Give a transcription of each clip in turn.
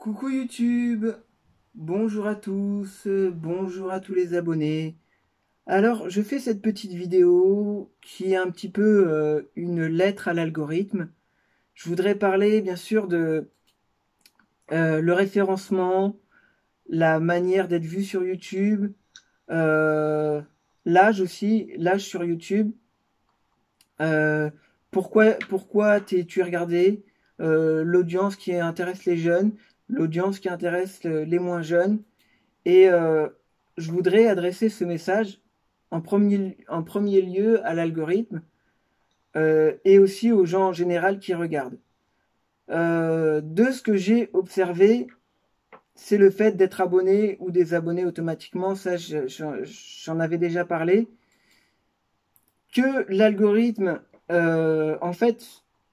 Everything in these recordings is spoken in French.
Coucou YouTube, bonjour à tous, bonjour à tous les abonnés. Alors, je fais cette petite vidéo qui est un petit peu une lettre à l'algorithme. Je voudrais parler bien sûr de le référencement, la manière d'être vu sur YouTube, euh, l'âge aussi, l'âge sur YouTube, euh, pourquoi tu es regardé, l'audience qui intéresse les jeunes, l'audience qui intéresse les moins jeunes. Et je voudrais adresser ce message en premier lieu à l'algorithme et aussi aux gens en général qui regardent. De ce que j'ai observé, c'est le fait d'être abonné ou désabonné automatiquement. Ça, j'en avais déjà parlé. Que l'algorithme, en fait,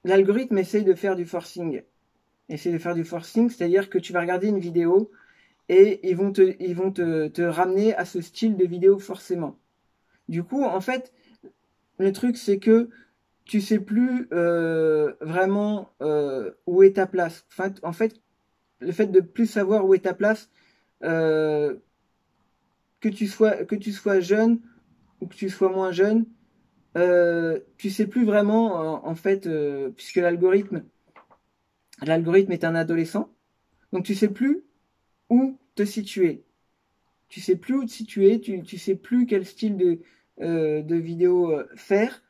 l'algorithme essaye de faire du forcing. Essaye de faire du forcing, c'est-à-dire que tu vas regarder une vidéo et ils vont te ramener à ce style de vidéo forcément. Du coup, en fait, le truc c'est que tu sais plus vraiment où est ta place. Enfin, en fait, le fait de plus savoir où est ta place, euh, que tu sois jeune ou que tu sois moins jeune, tu sais plus vraiment en fait, puisque l'algorithme est un adolescent, donc tu sais plus où te situer. Tu sais plus où te situer, tu sais plus quel style de vidéo faire.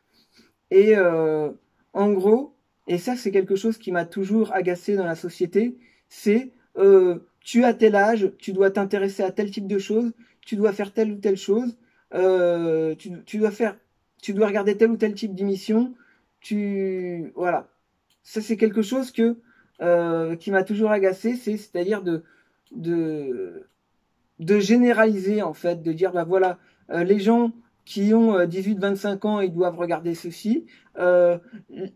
Et en gros, et ça c'est quelque chose qui m'a toujours agacé dans la société, c'est tu as tel âge, tu dois t'intéresser à tel type de choses, tu dois faire telle ou telle chose, tu dois regarder tel ou tel type d'émission, voilà. Ça c'est quelque chose qui m'a toujours agacé, c'est-à-dire de de généraliser en fait, de dire bah voilà, les gens qui ont 18-25 ans, ils doivent regarder ceci. Euh,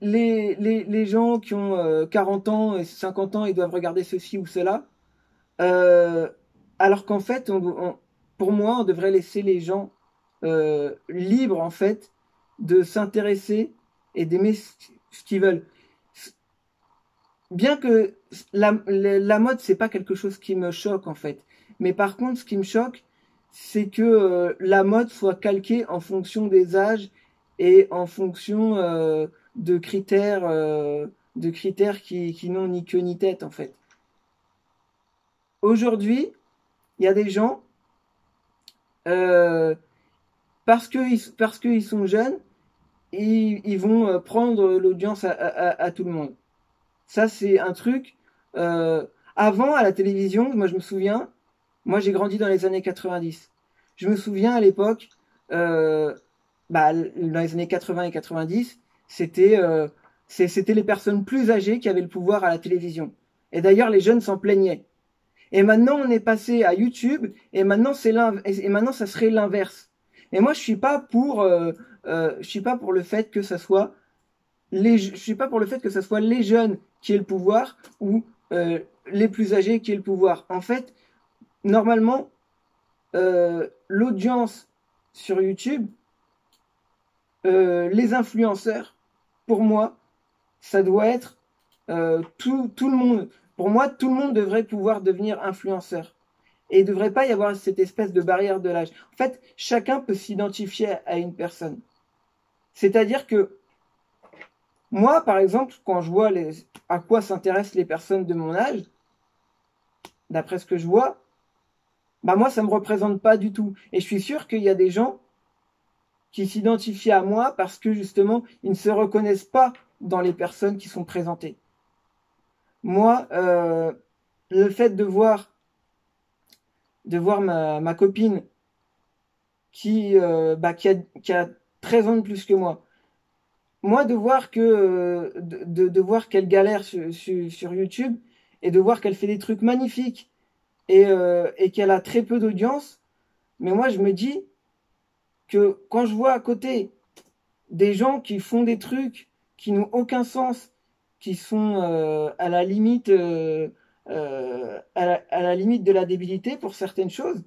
les gens qui ont 40 ans et 50 ans, ils doivent regarder ceci ou cela. Euh, alors qu'en fait, pour moi, on devrait laisser les gens libres en fait de s'intéresser et d'aimer ce qu'ils veulent. Bien que la mode, c'est pas quelque chose qui me choque en fait. Mais par contre, ce qui me choque, c'est que la mode soit calquée en fonction des âges et en fonction de critères qui n'ont ni queue ni tête en fait. Aujourd'hui, il y a des gens, euh, parce qu'ils sont jeunes, ils vont prendre l'audience à tout le monde. Ça, c'est un truc. euh, Avant, à la télévision, moi je me souviens, moi j'ai grandi dans les années 90. Je me souviens à l'époque, euh, dans les années 80 et 90, c'était les personnes plus âgées qui avaient le pouvoir à la télévision. Et d'ailleurs, les jeunes s'en plaignaient. Et maintenant, on est passé à YouTube, et maintenant, et maintenant ça serait l'inverse. Et moi, je suis pas pour le fait que ça soit je suis pas pour le fait que ce soit les jeunes qui aient le pouvoir ou les plus âgés qui aient le pouvoir. En fait, normalement, l'audience sur YouTube, les influenceurs, pour moi, ça doit être tout le monde. Pour moi, tout le monde devrait pouvoir devenir influenceur. Et il ne devrait pas y avoir cette espèce de barrière de l'âge. En fait, chacun peut s'identifier à une personne. C'est-à-dire que moi, par exemple, quand je vois à quoi s'intéressent les personnes de mon âge, d'après ce que je vois, bah moi, ça me représente pas du tout. Et je suis sûr qu'il y a des gens qui s'identifient à moi parce que justement, ils ne se reconnaissent pas dans les personnes qui sont présentées. Moi, le fait de voir ma copine qui a 13 ans de plus que moi, de voir qu'elle galère sur YouTube et de voir qu'elle fait des trucs magnifiques et qu'elle a très peu d'audience, mais moi je me dis que quand je vois à côté des gens qui font des trucs qui n'ont aucun sens, qui sont à la limite de la débilité pour certaines choses,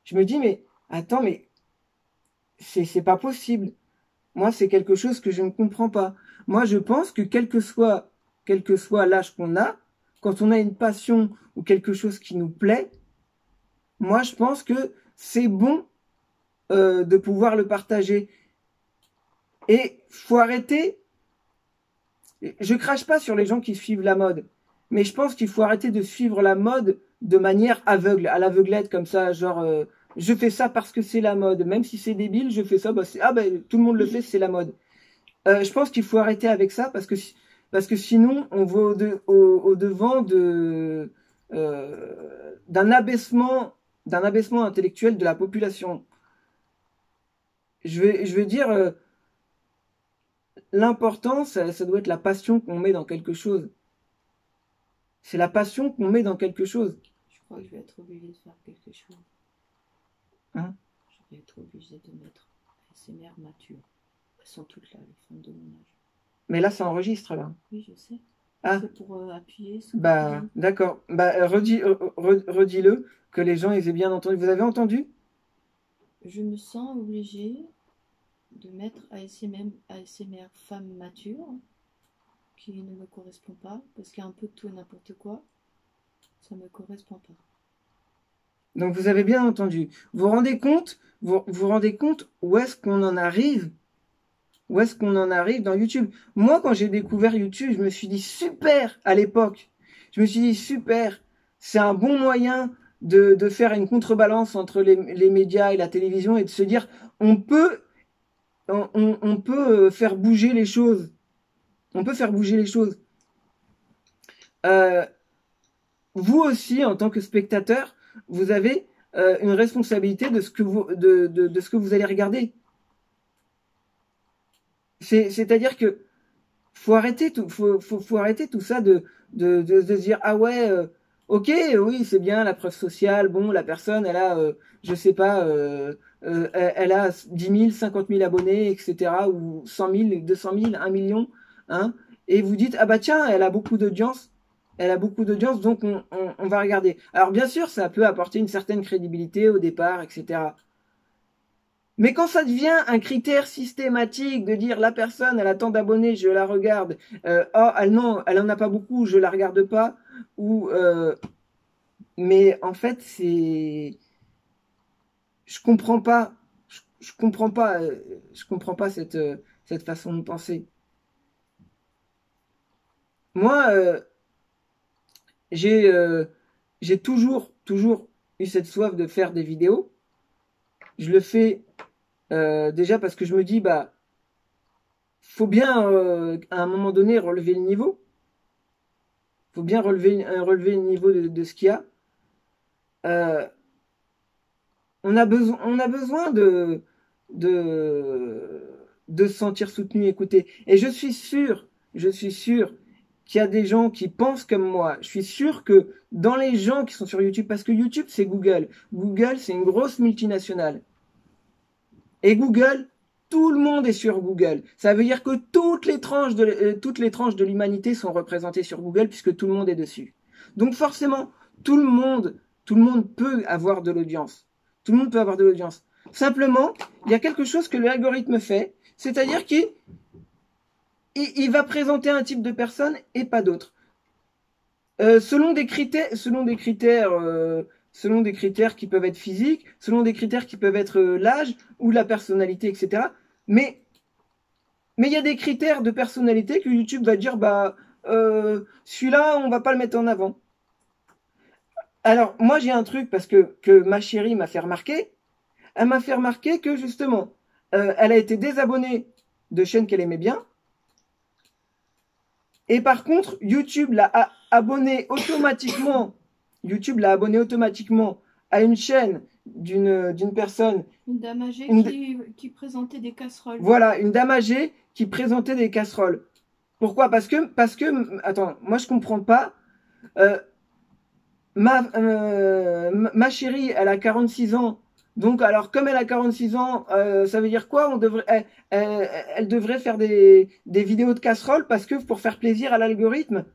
je me dis mais attends, mais c'est pas possible. Moi, c'est quelque chose que je ne comprends pas. Moi, je pense que quel que soit l'âge qu'on a, quand on a une passion ou quelque chose qui nous plaît, moi je pense que c'est bon de pouvoir le partager. Et faut arrêter. Je crache pas sur les gens qui suivent la mode, mais je pense qu'il faut arrêter de suivre la mode de manière aveugle, à l'aveuglette comme ça, genre je fais ça parce que c'est la mode, même si c'est débile, je fais ça, bah, tout le monde le fait, c'est la mode. Je pense qu'il faut arrêter avec ça parce que sinon on va au devant d'un abaissement intellectuel de la population. Je veux dire, l'important, ça doit être la passion qu'on met dans quelque chose. C'est la passion qu'on met dans quelque chose. Je crois que je vais être obligée de faire quelque chose. Hein? Je vais être obligée de mettre ASMR mature. Elles sont toutes là, les femmes de mon âge. Mais là, ça enregistre, là. Oui, je sais. Ah. C'est pour appuyer. Bah, d'accord. Bah, redis-le, que les gens ils aient bien entendu. Vous avez entendu? Je me sens obligée de mettre ASMR femme mature, qui ne me correspond pas, parce qu'il y a un peu de tout et n'importe quoi. Ça ne me correspond pas. Donc vous avez bien entendu. Vous vous rendez compte où est-ce qu'on en arrive? Où est-ce qu'on en arrive dans YouTube? Moi, quand j'ai découvert YouTube, je me suis dit super à l'époque. Je me suis dit super, c'est un bon moyen de faire une contrebalance entre les médias et la télévision et de se dire on peut faire bouger les choses. On peut faire bouger les choses. Vous aussi, en tant que spectateur, vous avez une responsabilité de ce que de ce que vous allez regarder. C'est-à-dire que faut arrêter faut arrêter tout ça de se dire ah ouais ok oui c'est bien la preuve sociale, bon la personne elle a je sais pas elle a 10 000 50 000 abonnés etc. ou 100 000 200 000 1 million hein, et vous dites ah bah tiens elle a beaucoup d'audience donc on va regarder. Alors bien sûr ça peut apporter une certaine crédibilité au départ etc. Mais quand ça devient un critère systématique de dire la personne, elle a tant d'abonnés, je la regarde, oh, non, elle en a pas beaucoup, je la regarde pas, ou mais en fait je comprends pas, je comprends pas, je comprends pas cette façon de penser. Moi, j'ai toujours eu cette soif de faire des vidéos. Je le fais déjà parce que je me dis bah faut bien à un moment donné relever le niveau. Faut bien relever le niveau de ce qu'il y a. On a besoin de se sentir soutenu, écouté. Et je suis sûr qu'il y a des gens qui pensent comme moi. Je suis sûr que dans les gens qui sont sur YouTube, parce que YouTube c'est Google. Google c'est une grosse multinationale. Et Google, tout le monde est sur Google. Ça veut dire que toutes les tranches de l'humanité sont représentées sur Google puisque tout le monde est dessus. Donc forcément, tout le monde peut avoir de l'audience. Tout le monde peut avoir de l'audience. Simplement, il y a quelque chose que l'algorithme fait, c'est-à-dire qu'il va présenter un type de personne et pas d'autres. Selon des critères qui peuvent être physiques, selon des critères qui peuvent être l'âge ou la personnalité, etc. Mais il y a des critères de personnalité que YouTube va dire bah celui-là on va pas le mettre en avant. Alors moi j'ai un truc parce que ma chérie m'a fait remarquer. Elle m'a fait remarquer que justement elle a été désabonnée de chaînes qu'elle aimait bien. Et par contre YouTube l'a abonnée automatiquement. YouTube l'a abonné automatiquement à une chaîne d'une personne. Une dame âgée qui présentait des casseroles. Voilà, une dame âgée qui présentait des casseroles. Pourquoi? Parce que, attends, moi je comprends pas. Ma chérie, elle a 46 ans. Donc, alors, comme elle a 46 ans, ça veut dire quoi? Elle devrait faire des vidéos de casseroles parce que pour faire plaisir à l'algorithme.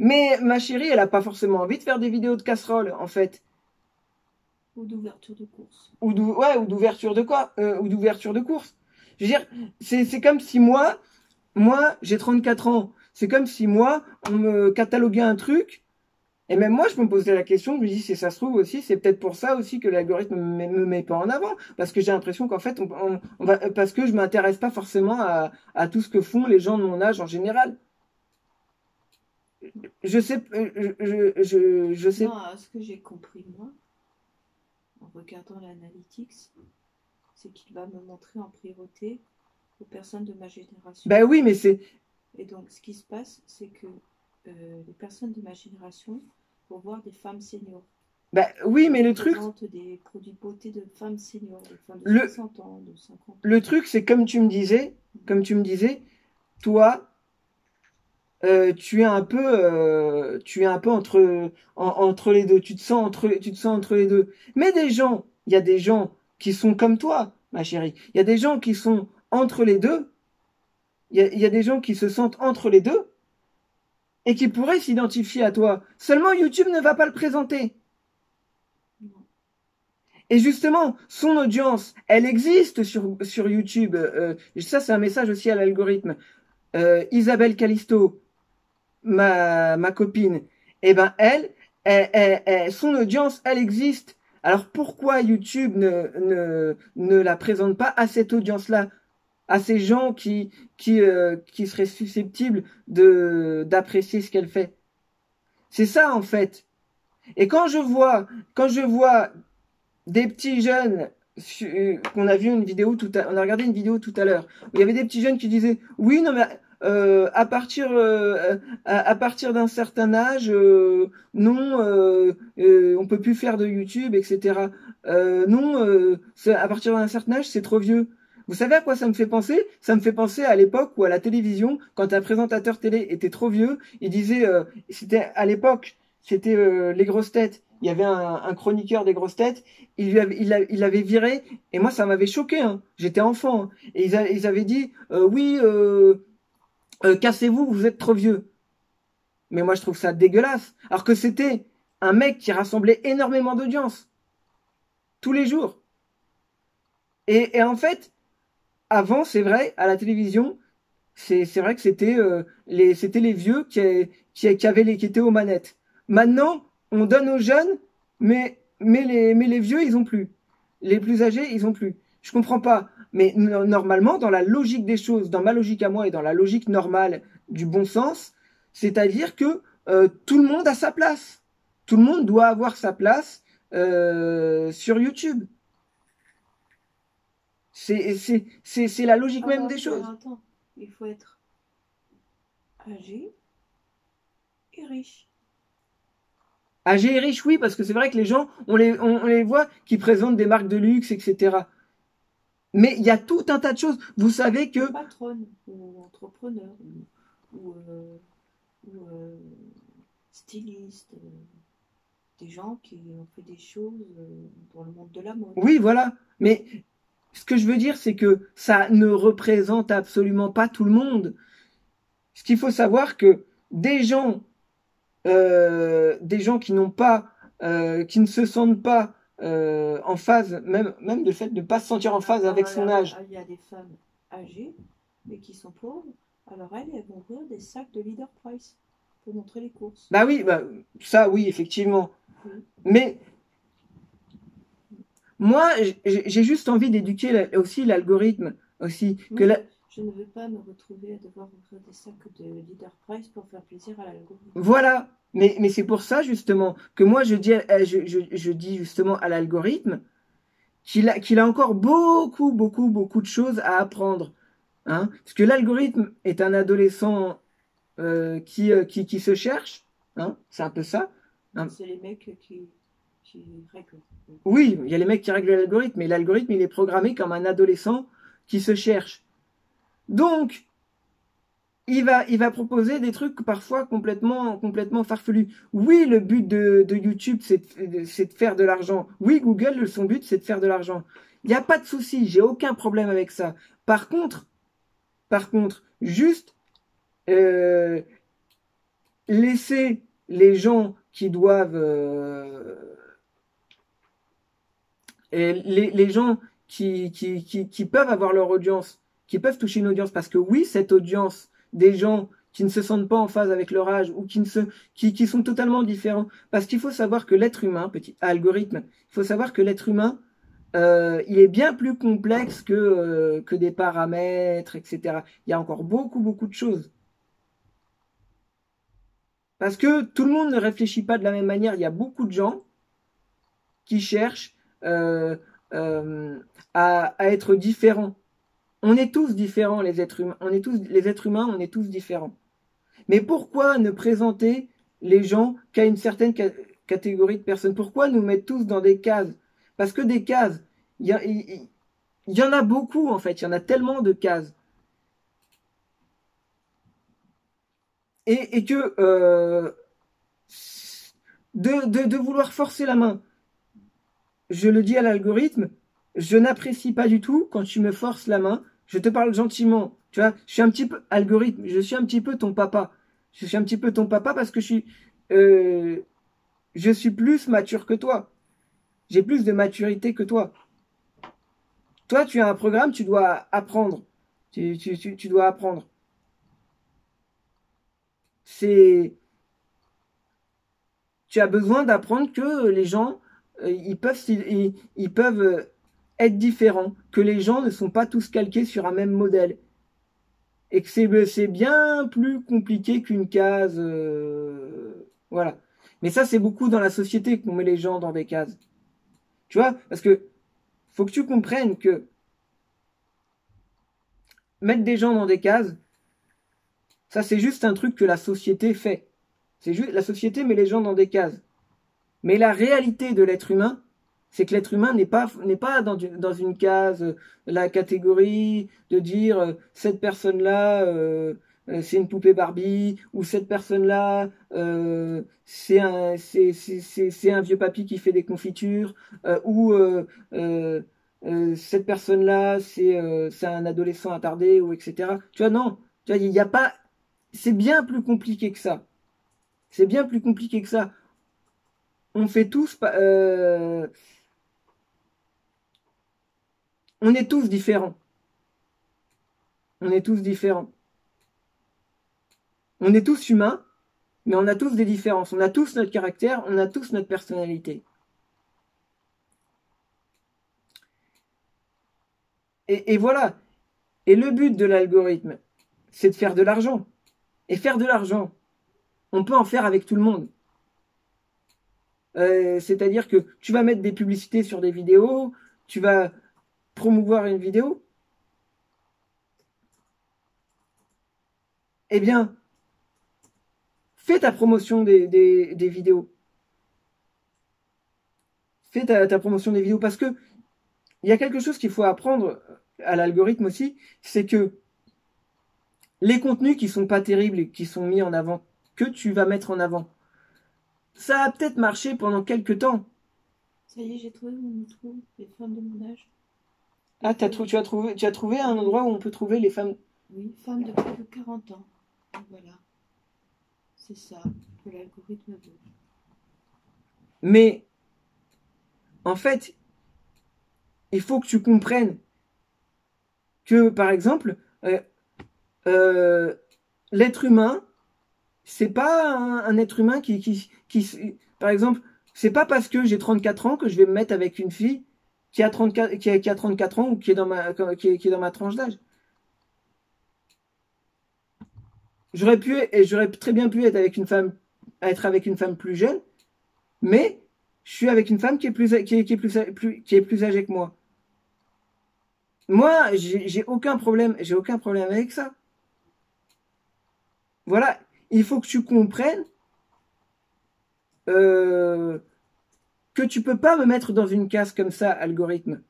Mais ma chérie, elle a pas forcément envie de faire des vidéos de casseroles, en fait. Ou d'ouverture de course. Ou d'ouverture de quoi? Ou d'ouverture de course. Je veux dire, c'est comme si moi, j'ai 34 ans. C'est comme si moi, on me cataloguait un truc, et même moi, je peux me poser la question, je me dis, si ça se trouve aussi, c'est peut-être pour ça aussi que l'algorithme me met pas en avant, parce que j'ai l'impression qu'en fait, parce que je m'intéresse pas forcément à tout ce que font les gens de mon âge en général. Je sais, je sais. Non, ce que j'ai compris, moi, en regardant l'analytics, c'est qu'il va me montrer en priorité aux personnes de ma génération. Ben oui, mais c'est. Et donc, ce qui se passe, c'est que les personnes de ma génération vont voir des femmes seniors. Ben oui, mais le Ils truc. présentent des produits de beauté de femmes seniors, de femmes de Le, 60 ans, de 50 ans. le truc, c'est comme tu me disais, toi, tu es un peu entre les deux. Tu te sens entre les deux. Mais il y a des gens qui sont comme toi, ma chérie. Il y a des gens qui sont entre les deux. Il y a des gens qui se sentent entre les deux et qui pourraient s'identifier à toi. Seulement, YouTube ne va pas le présenter. Non. Et justement, son audience, elle existe sur YouTube. Ça, c'est un message aussi à l'algorithme. Isabelle Callisto, ma copine, eh ben son audience, elle existe. Alors pourquoi YouTube ne la présente pas à cette audience-là, à ces gens qui seraient susceptibles d'apprécier ce qu'elle fait? C'est ça en fait. Et quand je vois des petits jeunes, on a vu une vidéo on a regardé une vidéo tout à l'heure où il y avait des petits jeunes qui disaient oui non mais à partir d'un certain âge non on peut plus faire de YouTube, etc. Non, à partir d'un certain âge c'est trop vieux. Vous savez à quoi ça me fait penser? Ça me fait penser à l'époque où à la télévision, quand un présentateur télé était trop vieux, il disait c'était à l'époque, c'était les grosses têtes. Il y avait un chroniqueur des grosses têtes, il l'avait viré, et moi ça m'avait choqué, hein. J'étais enfant, hein. Et ils avaient dit oui, cassez-vous, vous êtes trop vieux. Mais moi je trouve ça dégueulasse. Alors que c'était un mec qui rassemblait énormément d'audience, tous les jours. Et en fait, avant, c'est vrai, à la télévision, c'est vrai que c'était les vieux qui étaient aux manettes. Maintenant, on donne aux jeunes, mais les vieux, ils ont plus. Les plus âgés, ils ont plus. Je comprends pas. Mais normalement, dans la logique des choses, dans ma logique à moi et dans la logique normale du bon sens, c'est-à-dire que tout le monde a sa place. Tout le monde doit avoir sa place sur YouTube. C'est la logique même des choses. Attends, il faut être âgé et riche. Âgé et riche, oui, parce que c'est vrai que les gens, on les voit qui présentent des marques de luxe, etc. Mais il y a tout un tas de choses. Vous savez que... Patronne ou entrepreneur ou styliste, des gens qui ont fait des choses dans le monde de la mode. Oui, voilà. Mais ce que je veux dire, c'est que ça ne représente absolument pas tout le monde. Ce qu'il faut savoir que des gens qui n'ont pas, qui ne se sentent pas en phase, même le fait de ne pas se sentir en phase avec son âge. Il y a des femmes âgées, mais qui sont pauvres. Alors elles vont ouvrir des sacs de Leader Price pour montrer les courses. Bah oui, ça oui, effectivement. Oui. Mais moi, j'ai juste envie d'éduquer aussi l'algorithme aussi. Je ne veux pas me retrouver à devoir ouvrir des sacs de Leader Price pour faire plaisir à l'algorithme. Voilà. Mais c'est pour ça justement que moi je dis justement à l'algorithme qu'il a encore beaucoup de choses à apprendre, hein, parce que l'algorithme est un adolescent qui se cherche, hein, c'est un peu ça. Hein. C'est les mecs qui règlent. Oui, il y a les mecs qui règlent l'algorithme, mais l'algorithme il est programmé comme un adolescent qui se cherche. Donc il va proposer des trucs parfois complètement farfelus. Oui, le but de YouTube, c'est de faire de l'argent. Oui, Google, son but, c'est de faire de l'argent. Il n'y a pas de souci, j'ai aucun problème avec ça. Par contre, juste laisser les gens qui doivent... les gens qui peuvent avoir leur audience, qui peuvent toucher une audience, parce que oui, cette audience des gens qui ne se sentent pas en phase avec leur âge ou qui sont totalement différents. Parce qu'il faut savoir que l'être humain, petit algorithme, il faut savoir que l'être humain, il est bien plus complexe que des paramètres, etc. Il y a encore beaucoup de choses. Parce que tout le monde ne réfléchit pas de la même manière. Il y a beaucoup de gens qui cherchent euh, à être différents. On est tous différents, les êtres humains. Les êtres humains, on est tous différents. Mais pourquoi ne présenter les gens qu'à une certaine catégorie de personnes? Pourquoi nous mettre tous dans des cases? Parce que des cases, il y en a beaucoup en fait. Il y en a tellement de cases. Et que de vouloir forcer la main, je le dis à l'algorithme, je n'apprécie pas du tout quand tu me forces la main. Je te parle gentiment. Tu vois, je suis un petit peu algorithme. Je suis un petit peu ton papa. Je suis un petit peu ton papa parce que je suis plus mature que toi. J'ai plus de maturité que toi. Toi, tu as un programme, tu dois apprendre. Tu dois apprendre. C'est, tu as besoin d'apprendre que les gens, ils peuvent être différents, que les gens ne sont pas tous calqués sur un même modèle, et que c'est bien plus compliqué qu'une case, voilà. Mais ça, c'est beaucoup dans la société qu'on met les gens dans des cases. Tu vois, parce que faut que tu comprennes que mettre des gens dans des cases, ça c'est juste un truc que la société fait. C'est juste la société met les gens dans des cases. Mais la réalité de l'être humain, c'est que l'être humain n'est pas dans une case, la catégorie de dire cette personne-là, c'est une poupée Barbie, ou cette personne-là, c'est un vieux papy qui fait des confitures, ou cette personne-là, c'est un adolescent attardé, ou etc. Tu vois, non, tu vois, il n'y a pas, c'est bien plus compliqué que ça. C'est bien plus compliqué que ça. On fait tous, on est tous différents. On est tous différents. On est tous humains, mais on a tous des différences. On a tous notre caractère, on a tous notre personnalité. Et voilà. Et le but de l'algorithme, c'est de faire de l'argent. Et faire de l'argent, on peut en faire avec tout le monde. C'est-à-dire que tu vas mettre des publicités sur des vidéos, tu vas promouvoir une vidéo. Eh bien, fais ta promotion des vidéos. Fais ta promotion des vidéos parce que il y a quelque chose qu'il faut apprendre à l'algorithme aussi, c'est que les contenus qui sont pas terribles et qui sont mis en avant, que tu vas mettre en avant, ça a peut-être marché pendant quelques temps. Ça y est, j'ai trouvé mon trou, les femmes de mon âge. Ah, tu as trouvé un endroit où on peut trouver les femmes. Oui, femmes de plus de 40 ans. Voilà. C'est ça que l'algorithme veut. Mais, en fait, il faut que tu comprennes que, par exemple, euh, l'être humain, c'est pas un être humain par exemple, c'est pas parce que j'ai 34 ans que je vais me mettre avec une fille qui a 34 ans ou qui est qui est dans ma tranche d'âge. J'aurais très bien pu être avec une femme plus jeune, mais je suis avec une femme qui est plus âgée que moi. Moi, j'ai aucun problème avec ça. Voilà, il faut que tu comprennes euh, que tu peux pas me mettre dans une case comme ça, algorithme.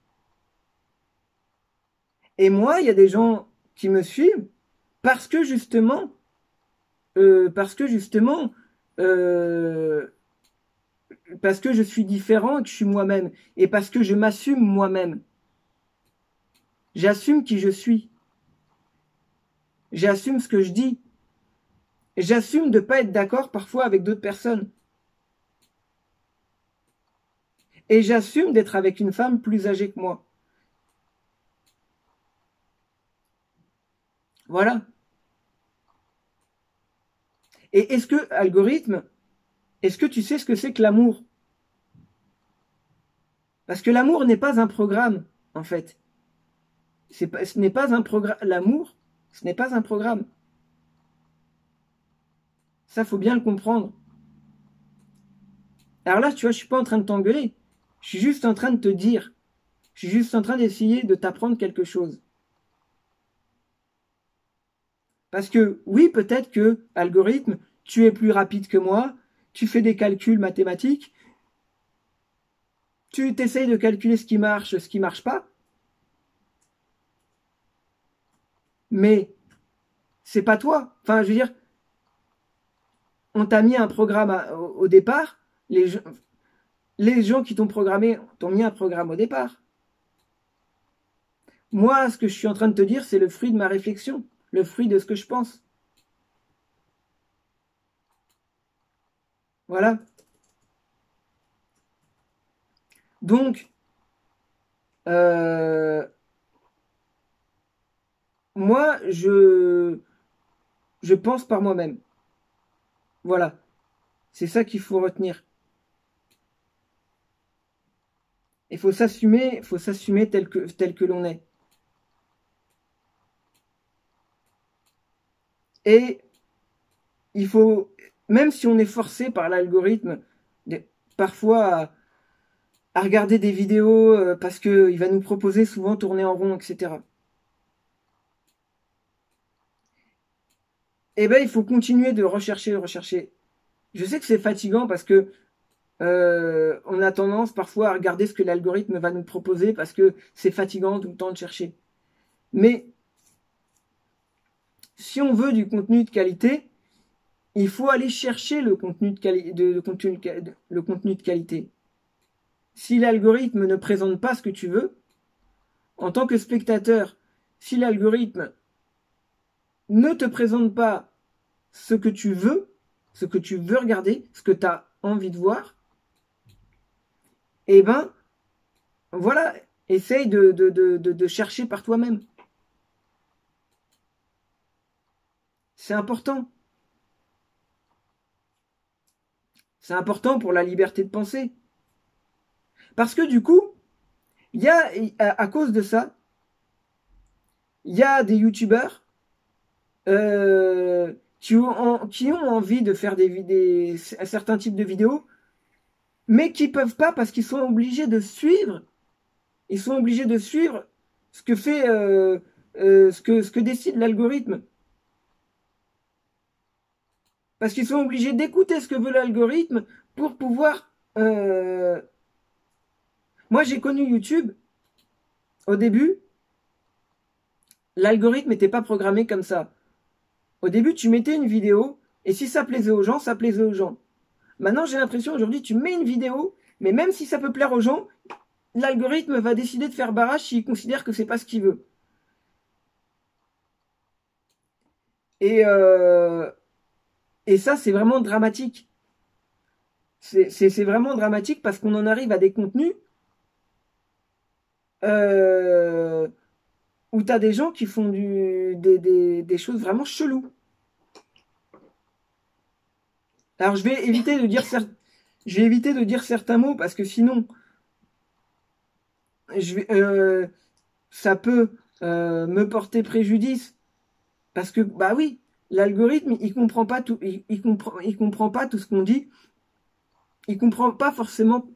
Et moi, il y a des gens qui me suivent parce que justement, parce que justement, euh, parce que je suis différent et que je suis moi-même, et parce que je m'assume moi-même. J'assume qui je suis. J'assume ce que je dis. J'assume de pas être d'accord parfois avec d'autres personnes. Et j'assume d'être avec une femme plus âgée que moi. Voilà. Et est-ce que, algorithme, est-ce que tu sais ce que c'est que l'amour? Parce que l'amour n'est pas un programme, en fait. Ce n'est pas un programme. L'amour, ce n'est pas un programme. Ça, faut bien le comprendre. Alors là, tu vois, je suis pas en train de t'engueuler. Je suis juste en train de te dire. Je suis juste en train d'essayer de t'apprendre quelque chose. Parce que, oui, peut-être que, algorithme, tu es plus rapide que moi, tu fais des calculs mathématiques, tu t'essayes de calculer ce qui marche pas, mais c'est pas toi. Enfin, je veux dire, on t'a mis un programme au départ, les gens qui t'ont programmé t'ont mis un programme au départ. Moi, ce que je suis en train de te dire, c'est le fruit de ma réflexion, le fruit de ce que je pense. Voilà. Donc, euh, moi, je pense par moi-même. Voilà. C'est ça qu'il faut retenir. Il faut s'assumer tel que l'on est. Et il faut, même si on est forcé par l'algorithme, parfois à regarder des vidéos parce qu'il va nous proposer souvent tourner en rond, etc. Eh ben, il faut continuer de rechercher, rechercher. Je sais que c'est fatigant parce que on a tendance parfois à regarder ce que l'algorithme va nous proposer parce que c'est fatigant tout le temps de chercher. Mais si on veut du contenu de qualité, il faut aller chercher le contenu le contenu de qualité. Si l'algorithme ne présente pas ce que tu veux, en tant que spectateur, si l'algorithme ne te présente pas ce que tu veux regarder, ce que tu as envie de voir, eh ben, voilà, essaye de chercher par toi-même. C'est important. C'est important pour la liberté de penser. Parce que du coup, il y a, à cause de ça, il y a des youtubeurs qui ont envie de faire un certain type de vidéos, mais qui peuvent pas parce qu'ils sont obligés de suivre. Ils sont obligés de suivre ce que fait, ce que décide l'algorithme. Parce qu'ils sont obligés d'écouter ce que veut l'algorithme pour pouvoir. Moi, j'ai connu YouTube au début. L'algorithme n'était pas programmé comme ça. Au début, tu mettais une vidéo et si ça plaisait aux gens, ça plaisait aux gens. Maintenant, j'ai l'impression aujourd'hui, tu mets une vidéo, mais même si ça peut plaire aux gens, l'algorithme va décider de faire barrage s'il considère que c'est pas ce qu'il veut. Et, euh, et ça, c'est vraiment dramatique. C'est vraiment dramatique parce qu'on en arrive à des contenus euh, où tu as des gens qui font des choses vraiment cheloues. Alors, je vais éviter de dire certains mots parce que sinon, je vais, ça peut me porter préjudice. Parce que, bah oui, l'algorithme, il comprend pas tout, il comprend pas tout ce qu'on dit. Il comprend pas forcément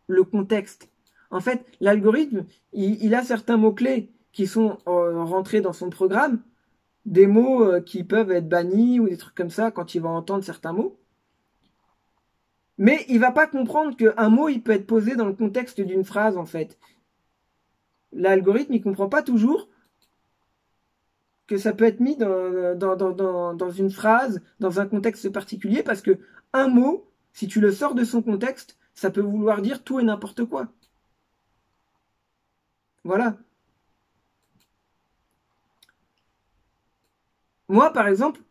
le contexte. En fait, l'algorithme, il a certains mots-clés qui sont rentrés dans son programme, des mots qui peuvent être bannis ou des trucs comme ça quand il va entendre certains mots. Mais il va pas comprendre qu'un mot, il peut être posé dans le contexte d'une phrase, en fait. L'algorithme, il comprend pas toujours que ça peut être mis dans une phrase, dans un contexte particulier, parce que un mot, si tu le sors de son contexte, ça peut vouloir dire tout et n'importe quoi. Voilà. Moi, par exemple,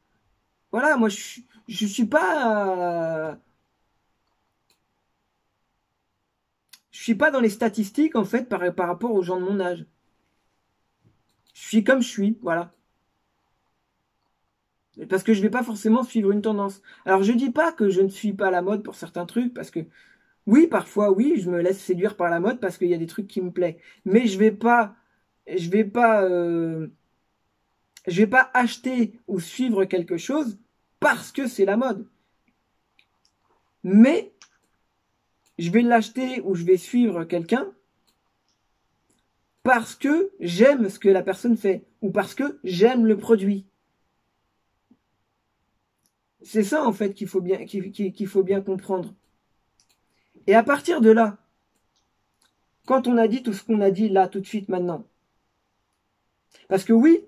voilà, moi, je suis pas, je suis pas dans les statistiques, en fait, par rapport aux gens de mon âge. Je suis comme je suis, voilà. Parce que je vais pas forcément suivre une tendance. Alors je dis pas que je ne suis pas à la mode pour certains trucs, parce que oui, parfois oui, je me laisse séduire par la mode parce qu'il y a des trucs qui me plaisent. Mais je vais pas, je vais pas acheter ou suivre quelque chose parce que c'est la mode. Mais je vais l'acheter ou je vais suivre quelqu'un parce que j'aime ce que la personne fait ou parce que j'aime le produit. C'est ça en fait qu'il faut bien comprendre. Et à partir de là, quand on a dit tout ce qu'on a dit là tout de suite maintenant, parce que oui,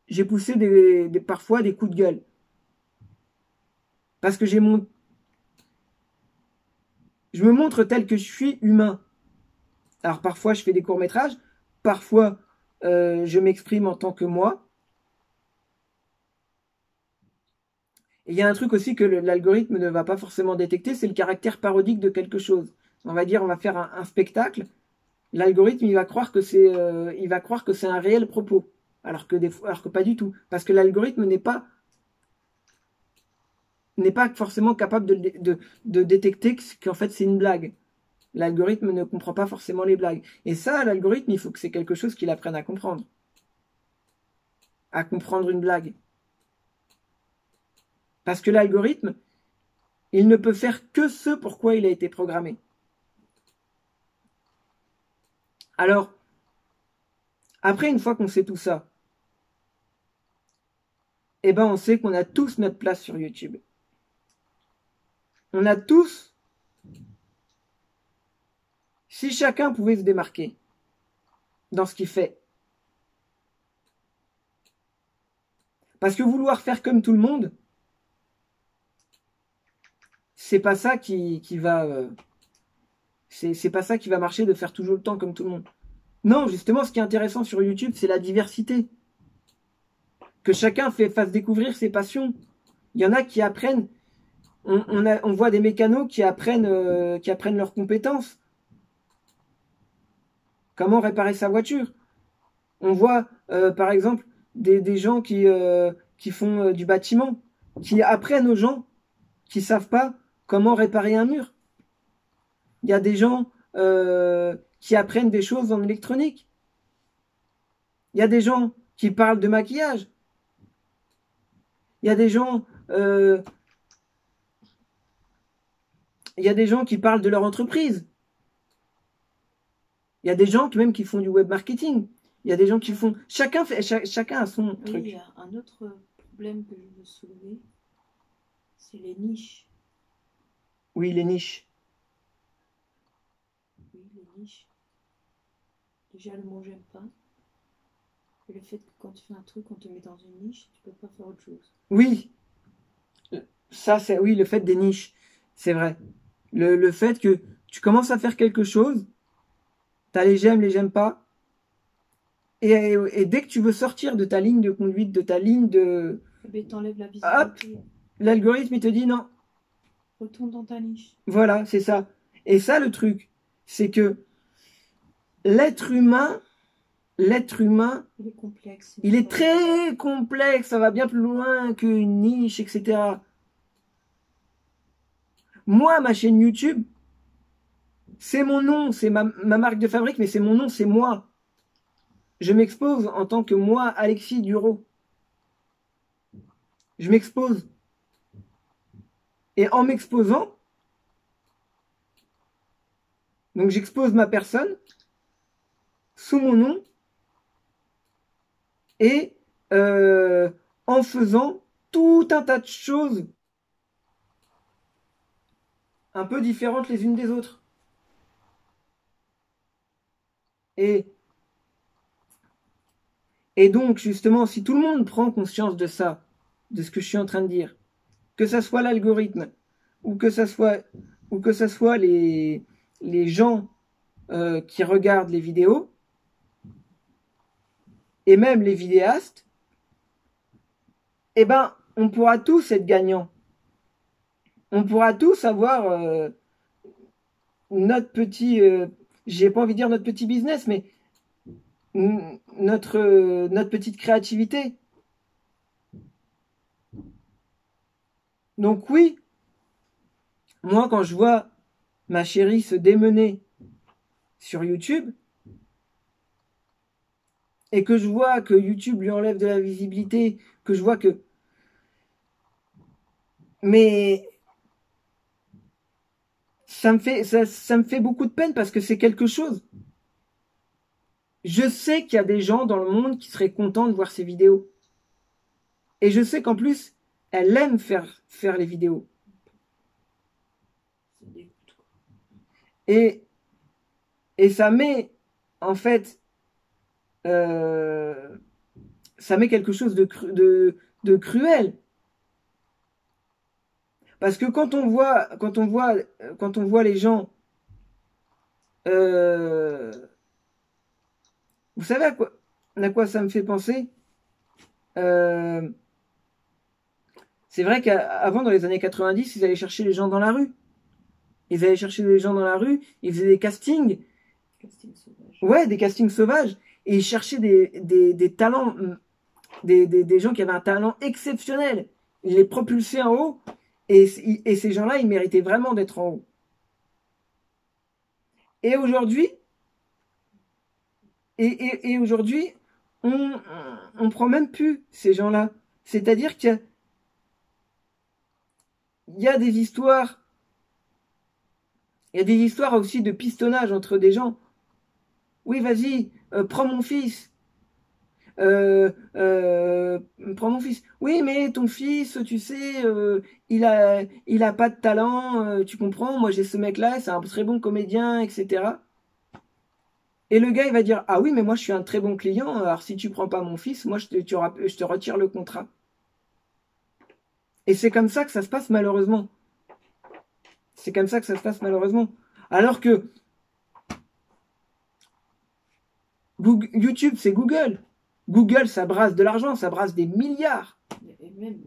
j'ai poussé parfois des coups de gueule, parce que je me montre tel que je suis humain. Alors parfois je fais des courts-métrages, parfois je m'exprime en tant que moi. Et il y a un truc aussi que l'algorithme ne va pas forcément détecter, c'est le caractère parodique de quelque chose. On va dire, on va faire un spectacle, l'algorithme il va croire que c'est un réel propos, alors que pas du tout, parce que l'algorithme n'est pas forcément capable de détecter qu'en fait c'est une blague. L'algorithme ne comprend pas forcément les blagues. Et ça, l'algorithme, il faut que c'est quelque chose qu'il apprenne à comprendre. À comprendre une blague. Parce que l'algorithme, il ne peut faire que ce pourquoi il a été programmé. Alors, après, une fois qu'on sait tout ça, eh ben, on sait qu'on a tous notre place sur YouTube. On a tous, si chacun pouvait se démarquer dans ce qu'il fait. Parce que vouloir faire comme tout le monde, c'est pas ça qui va, c'est pas ça qui va marcher de faire toujours le temps comme tout le monde. Non, justement, ce qui est intéressant sur YouTube, c'est la diversité. Que chacun fasse découvrir ses passions. Il y en a qui apprennent. On voit des mécanos qui apprennent leurs compétences. Comment réparer sa voiture. On voit, par exemple, des gens qui font du bâtiment, qui apprennent aux gens qui savent pas comment réparer un mur. Il y a des gens qui apprennent des choses en électronique. Il y a des gens qui parlent de maquillage. Il y a des gens qui parlent de leur entreprise. Il y a des gens même qui font du web marketing. Il y a des gens qui font... Chacun a son truc. Il y a un autre problème que je veux soulever, c'est les niches. Oui, les niches. Oui, les niches. Déjà, le mot j'aime pas. Et le fait que quand tu fais un truc, on te met dans une niche, tu peux pas faire autre chose. Oui. Ça, c'est... Oui, le fait des niches. C'est vrai. Le fait que tu commences à faire quelque chose, t'as les j'aime pas, et dès que tu veux sortir de ta ligne de conduite, de ta ligne de... Mais t'enlèves la visibilité. Hop, l'algorithme, il te dit non. Retourne dans ta niche. Voilà, c'est ça. Et ça, le truc, c'est que l'être humain, il est complexe. Il est très complexe, ça va bien plus loin qu'une niche, etc. Moi, ma chaîne YouTube, c'est mon nom, c'est ma marque de fabrique, mais c'est mon nom, c'est moi. Je m'expose en tant que moi, Alexis Duro. Je m'expose. Et en m'exposant, donc j'expose ma personne sous mon nom et en faisant tout un tas de choses un peu différentes les unes des autres. Et donc, justement, si tout le monde prend conscience de ça, de ce que je suis en train de dire, que ça soit l'algorithme, ou que ça soit les gens qui regardent les vidéos, et même les vidéastes, eh ben, on pourra tous être gagnants. On pourra tous avoir notre petit, j'ai pas envie de dire notre petit business, mais notre petite créativité. Donc oui, moi quand je vois ma chérie se démener sur YouTube, et que je vois que YouTube lui enlève de la visibilité, que je vois que... Mais ça me fait beaucoup de peine parce que c'est quelque chose. Je sais qu'il y a des gens dans le monde qui seraient contents de voir ces vidéos. Et je sais qu'en plus, elle aime faire les vidéos. Et ça met, en fait, ça met quelque chose de cruel. Parce que quand on voit les gens, vous savez à quoi ça me fait penser? C'est vrai qu'avant, dans les années 90, ils allaient chercher les gens dans la rue. Ils allaient chercher les gens dans la rue, ils faisaient des castings. Casting sauvage. Ouais, des castings sauvages. Et ils cherchaient des talents, des gens qui avaient un talent exceptionnel. Ils les propulsaient en haut. Et ces gens-là, ils méritaient vraiment d'être en haut. Et aujourd'hui, aujourd'hui, on prend même plus ces gens-là. C'est-à-dire qu'il y a des histoires. Il y a des histoires aussi de pistonnage entre des gens. Oui, vas-y, prends mon fils. Prends mon fils. Oui, mais ton fils, tu sais, il a pas de talent, tu comprends. Moi, j'ai ce mec-là, c'est un très bon comédien, etc. Et le gars, il va dire, ah oui, mais moi, je suis un très bon client. Alors, si tu prends pas mon fils, moi, je te retire le contrat. Et c'est comme ça que ça se passe malheureusement. C'est comme ça que ça se passe malheureusement. Alors que YouTube, c'est Google. Google, ça brasse de l'argent, ça brasse des milliards. Et même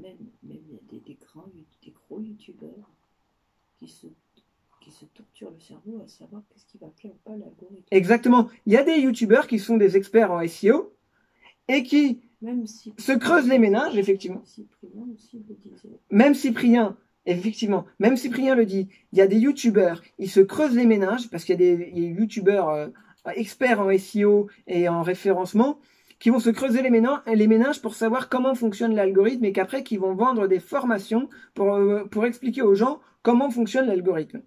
il y a des gros youtubeurs qui se torturent le cerveau à savoir qu'est-ce qui va plaire ou pas à l'algorithme. Exactement. Il y a des youtubeurs qui sont des experts en SEO et qui se creusent les méninges, effectivement. Cyprien aussi le disait. Même Cyprien, effectivement, même Cyprien le dit. Il y a des youtubeurs, ils se creusent les méninges parce qu'il y a des youtubeurs experts en SEO et en référencement qui vont se creuser les méninges pour savoir comment fonctionne l'algorithme et qu'après qui vont vendre des formations pour expliquer aux gens comment fonctionne l'algorithme.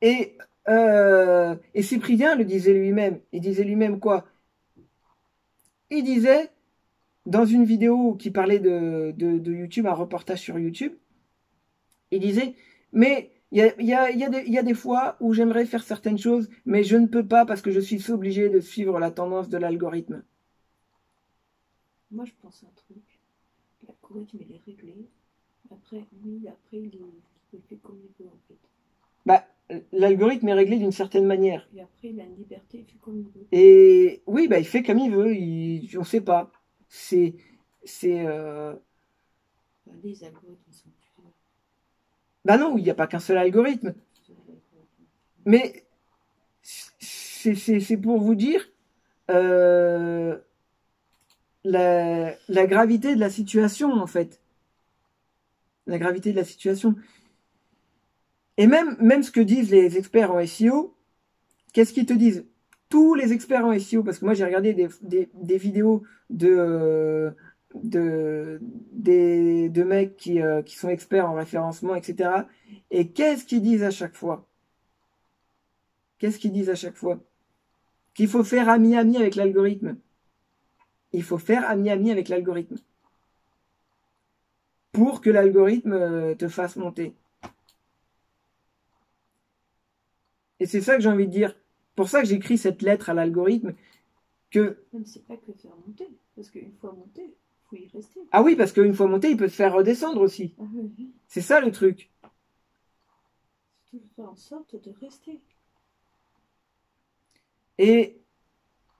Et Cyprien le disait lui-même. Il disait lui-même quoi? Il disait, dans une vidéo qui parlait de YouTube, un reportage sur YouTube, il disait, mais il y a des fois où j'aimerais faire certaines choses, mais je ne peux pas parce que je suis obligé de suivre la tendance de l'algorithme. Moi, je pense à un truc. L'algorithme, il est réglé. Après, il fait comme il veut, en fait. Bah, l'algorithme est réglé d'une certaine manière. Et après, il a une liberté, il fait comme il veut. Et oui, bah, il fait comme il veut. On ne sait pas. Les algorithmes sont plusieurs. Bah non, il n'y a pas qu'un seul algorithme. Mais c'est pour vous dire la gravité de la situation, en fait. La gravité de la situation. Et même ce que disent les experts en SEO, qu'est-ce qu'ils te disent? Tous les experts en SEO, parce que moi j'ai regardé des vidéos de mecs qui sont experts en référencement, etc. Et qu'est-ce qu'ils disent à chaque fois? Qu'est-ce qu'ils disent à chaque fois? Qu'il faut faire ami-ami avec l'algorithme. Il faut faire ami-ami avec l'algorithme. Pour que l'algorithme te fasse monter. Et c'est ça que j'ai envie de dire. Pour ça que j'écris cette lettre à l'algorithme. Que... Même c'est pas que faire monter. Parce qu'une fois monté, il faut y rester. Ah oui, parce qu'une fois monté, il peut te faire redescendre aussi. Ah oui. C'est ça le truc. Il faut faire en sorte de rester. Et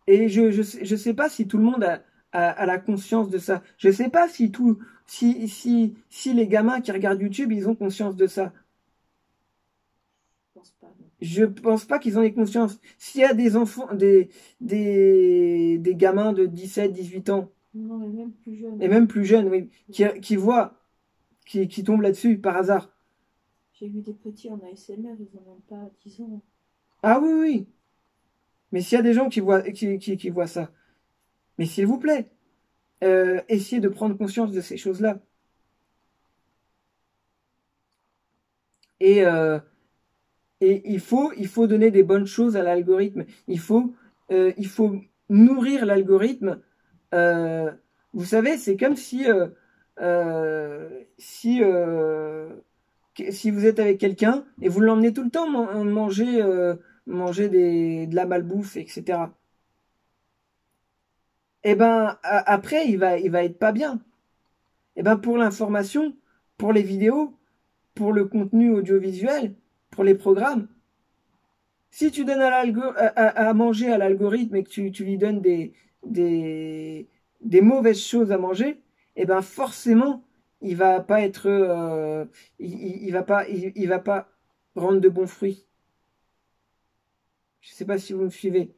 je sais pas si tout le monde a la conscience de ça. Je sais pas si les gamins qui regardent YouTube, ils ont conscience de ça. Je pense pas qu'ils en aient conscience. S'il y a des enfants, des gamins de 17, 18 ans. Non, et même plus jeunes. Et même plus jeunes, oui. Qui voient qui tombent là-dessus par hasard. J'ai vu des petits en ASMR, ils n'en ont pas 10 ans. Ah oui, oui. Mais s'il y a des gens qui voient ça, mais s'il vous plaît, essayez de prendre conscience de ces choses-là. Et, il faut donner des bonnes choses à l'algorithme. Il faut nourrir l'algorithme. Vous savez, c'est comme si si vous êtes avec quelqu'un et vous l'emmenez tout le temps manger de la malbouffe, etc. Et ben après il va être pas bien. Et ben pour l'information, pour les vidéos, pour le contenu audiovisuel, pour les programmes, si tu donnes à manger à l'algorithme et que tu lui donnes des mauvaises choses à manger, et ben forcément, il va pas être, il va pas rendre de bons fruits. Je sais pas si vous me suivez.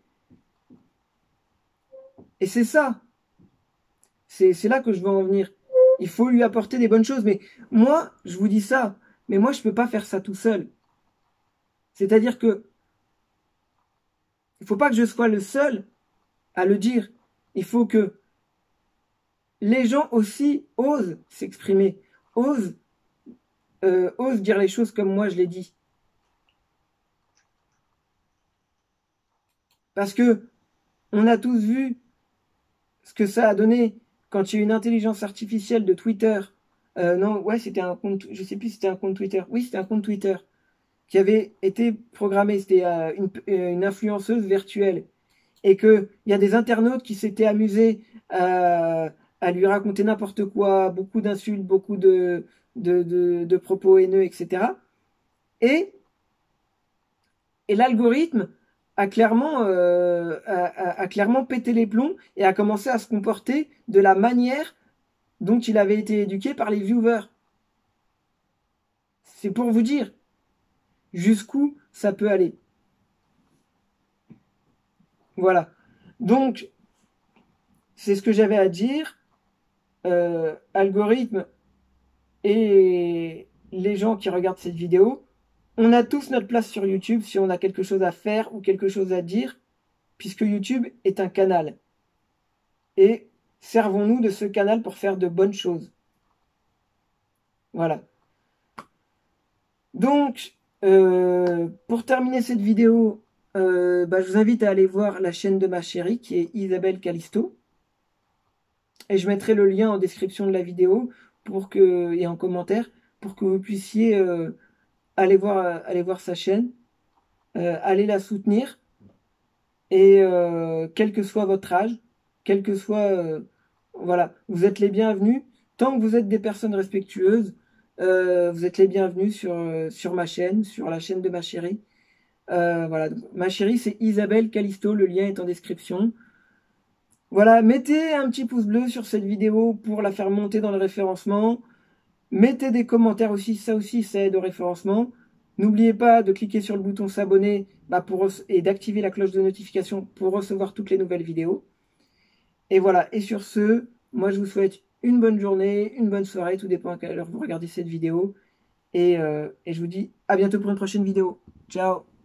Et c'est ça. C'est là que je veux en venir. Il faut lui apporter des bonnes choses. Mais moi, je vous dis ça, mais moi, je peux pas faire ça tout seul. C'est-à-dire que il faut pas que je sois le seul à le dire. Il faut que les gens aussi osent s'exprimer, osent dire les choses comme moi je l'ai dit. Parce que on a tous vu ce que ça a donné quand il y a eu une intelligence artificielle de Twitter. Non, ouais, c'était un compte, je sais plus si c'était un compte Twitter. Oui, c'était un compte Twitter qui avait été programmé. C'était une influenceuse virtuelle. Et qu'il y a des internautes qui s'étaient amusés à lui raconter n'importe quoi, beaucoup d'insultes, beaucoup de propos haineux, etc. Et, et l'algorithme a clairement pété les plombs et a commencé à se comporter de la manière dont il avait été éduqué par les viewers. C'est pour vous dire jusqu'où ça peut aller. Voilà. Donc, c'est ce que j'avais à dire. Algorithme et les gens qui regardent cette vidéo, on a tous notre place sur YouTube si on a quelque chose à faire ou quelque chose à dire, puisque YouTube est un canal. Et servons-nous de ce canal pour faire de bonnes choses. Voilà. Donc, pour terminer cette vidéo, je vous invite à aller voir la chaîne de ma chérie qui est Isabelle Callisto. Et je mettrai le lien en description de la vidéo et en commentaire pour que vous puissiez aller voir sa chaîne, aller la soutenir. Et quel que soit votre âge, quel que soit... voilà, vous êtes les bienvenus. Tant que vous êtes des personnes respectueuses, vous êtes les bienvenus sur ma chaîne, sur la chaîne de ma chérie. Voilà, donc, ma chérie, c'est Isabelle Callisto, le lien est en description. Voilà, mettez un petit pouce bleu sur cette vidéo pour la faire monter dans le référencement. Mettez des commentaires aussi, ça aide au référencement. N'oubliez pas de cliquer sur le bouton s'abonner et d'activer la cloche de notification pour recevoir toutes les nouvelles vidéos. Et voilà, et sur ce, moi je vous souhaite une bonne journée, une bonne soirée, tout dépend à quelle heure vous regardez cette vidéo. Et je vous dis à bientôt pour une prochaine vidéo. Ciao!